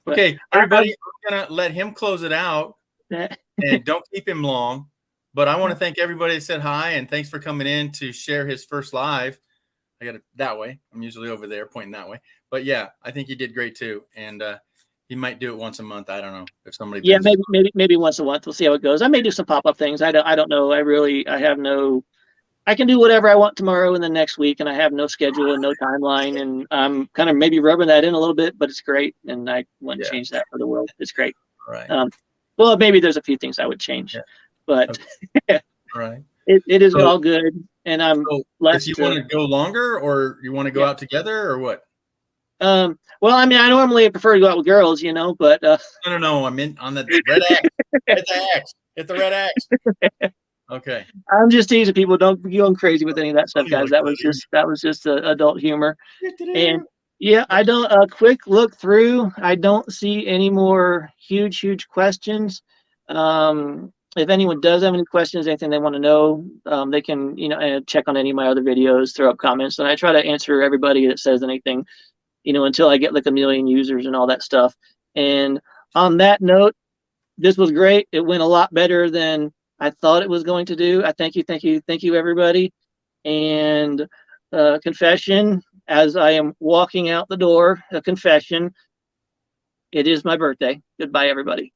Okay, everybody, I'm gonna let him close it out, and don't keep him long. But I want to thank everybody that said hi, and thanks for coming in to share his first live. I got it that way. I'm usually over there pointing that way. But yeah, I think you did great too. And he might do it once a month. I don't know if somebody. Yeah, maybe once a month. We'll see how it goes. I may do some pop-up things. I don't know. I can do whatever I want tomorrow and the next week, and I have no schedule and no timeline, and I'm kind of maybe rubbing that in a little bit, but it's great, and I wouldn't change that for the world. It's great. Right. Well, maybe there's a few things I would change, but right. It is all good, and I'm blessed. If you want to go longer, or you want to go out together, or what? Well, I mean, I normally prefer to go out with girls, but no. I'm in on the red axe. Hit the axe. Hit the red axe. Okay. I'm just teasing people. Don't be going crazy with any of that stuff, guys. That was just adult humor. And yeah, I don't. A quick look through. I don't see any more huge questions. If anyone does have any questions, anything they want to know, they can check on any of my other videos, throw up comments, and I try to answer everybody that says anything. Until I get like 1 million users and all that stuff. And on that note, this was great. It went a lot better than I thought it was going to do. I thank you, everybody. And confession, as I am walking out the door, a confession. It is my birthday. Goodbye, everybody.